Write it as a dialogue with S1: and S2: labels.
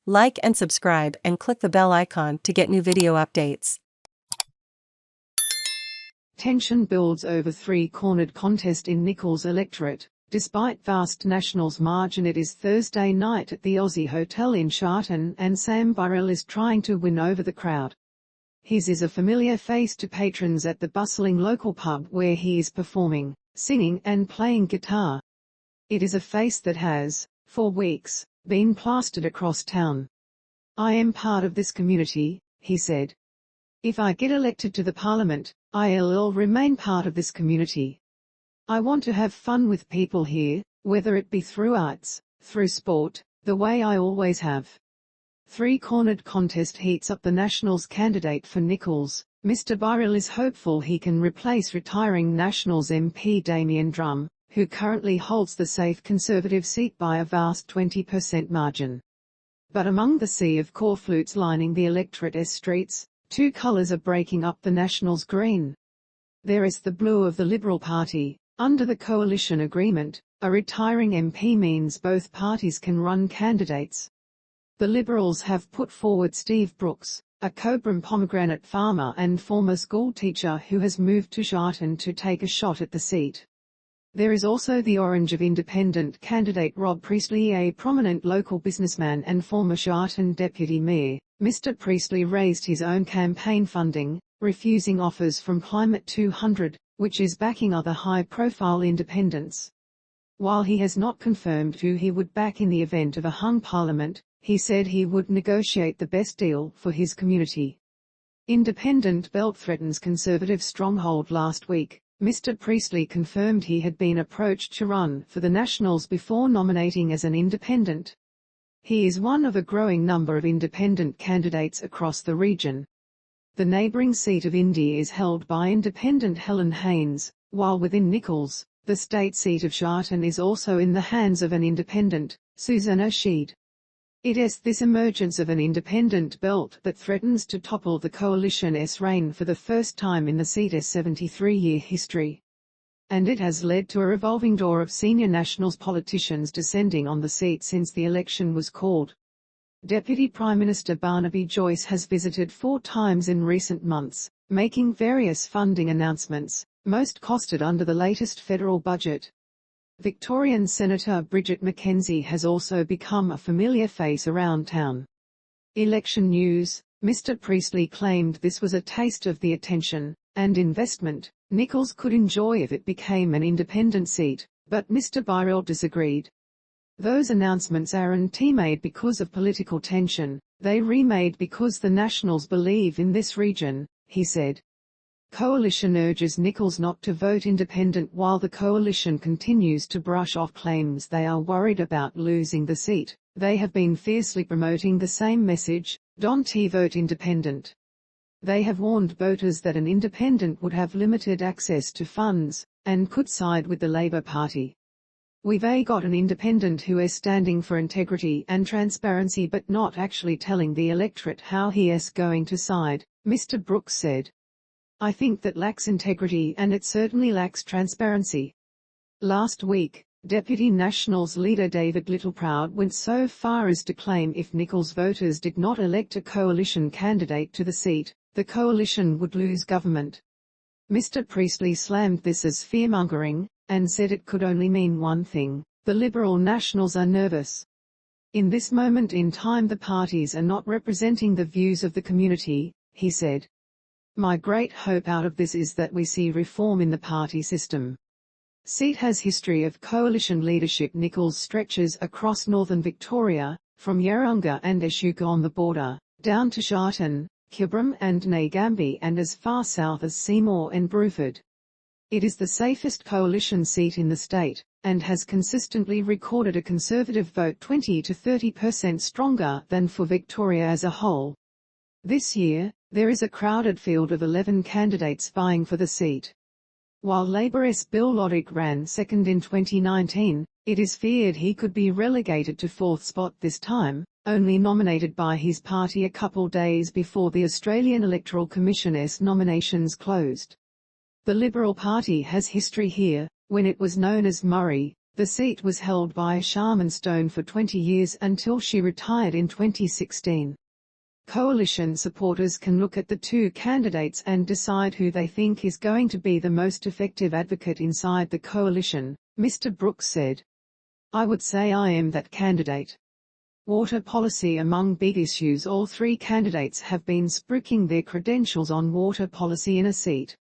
S1: Like and subscribe and click the bell icon to get new video updates.
S2: Tension builds over three-cornered contest in Nicholls Electorate. Despite vast Nationals margin, it is Thursday night at the Aussie Hotel in Shepparton, and Sam Birrell is trying to win over the crowd. His is a familiar face to patrons at the bustling local pub where he is performing, singing and playing guitar. It is a face that has, for weeks, been plastered across town. "I am part of this community," he said. "If I get elected to the Parliament, I'll remain part of this community. I want to have fun with people here, whether it be through arts, through sport, the way I always have." Three-cornered contest heats up the Nationals candidate for Nicholls. Mr Birrell is hopeful he can replace retiring Nationals MP Damian Drum, who currently holds the safe Conservative seat by a vast 20% margin. But among the sea of corflutes lining the electorate's streets, two colours are breaking up the Nationals' green. There is the blue of the Liberal Party. Under the coalition agreement, a retiring MP means both parties can run candidates. The Liberals have put forward Steve Brooks, a Cobram pomegranate farmer and former school teacher who has moved to Shepparton to take a shot at the seat. There is also the orange of independent candidate Rob Priestly.e A, prominent local businessman and former Shepparton deputy mayor. Mr Priestly raised his own campaign funding, refusing offers from Climate 200, which is backing other high-profile independents. While he has not confirmed who he would back in the event of a hung parliament, he said he would negotiate the best deal for his community. Independent belt threatens Conservative stronghold. Last week, Mr Priestly confirmed he had been approached to run for the Nationals before nominating as an independent. He is one of a growing number of independent candidates across the region. The neighbouring seat of Indi is held by independent Helen Haines, while within Nicholls, the state seat of Shepparton is also in the hands of an independent, Suzanna Sheed. It is this emergence of an independent belt that threatens to topple the coalition's reign for the first time in the seat's 73-year history. And it has led to a revolving door of senior Nationals politicians descending on the seat since the election was called. Deputy Prime Minister Barnaby Joyce has visited 4 times in recent months, making various funding announcements, most costed under the latest federal budget. Victorian Senator Bridget McKenzie has also become a familiar face around town. Election news: Mr Priestly claimed this was a taste of the attention and investment Nicholls could enjoy if it became an independent seat, but Mr Birrell disagreed. "Those announcements aren't made because of political tension, they remade because the Nationals believe in this region," he said. Coalition urges Nicholls not to vote independent while the coalition continues to brush off claims they are worried about losing the seat. They have been fiercely promoting the same message, "Don't vote independent." They have warned voters that an independent would have limited access to funds, and could side with the Labour Party. "We've got an independent who is standing for integrity and transparency but not actually telling the electorate how he is going to side," Mr Brooks said. "I think that lacks integrity and it certainly lacks transparency." Last week, Deputy Nationals leader David Littleproud went so far as to claim if Nicholls voters did not elect a coalition candidate to the seat, the coalition would lose government. Mr Priestly slammed this as fearmongering, and said it could only mean one thing: the Liberal Nationals are nervous. "In this moment in time the parties are not representing the views of the community," he said. "My great hope out of this is that we see reform in the party system." Seat has history of coalition leadership. Nicholls stretches across northern Victoria, from Yarrawonga and Echuca on the border, down to Shepparton, Kyabram and Nagambie and as far south as Seymour and Broadford. It is the safest coalition seat in the state, and has consistently recorded a Conservative vote 20 to 30% stronger than for Victoria as a whole. This year, there is a crowded field of 11 candidates vying for the seat. While Labour's Bill Loddick ran second in 2019, it is feared he could be relegated to 4th spot this time, only nominated by his party a couple days before the Australian Electoral Commission's nominations closed. The Liberal Party has history here. When it was known as Murray, The seat was held by Sharman Stone for 20 years until she retired in 2016. Coalition supporters can look at the two candidates and decide who they think is going to be the most effective advocate inside the coalition, Mr Brooks said. I would say I am that candidate. Water policy among big issues. All three candidates have been spruiking their credentials on water policy in a seat.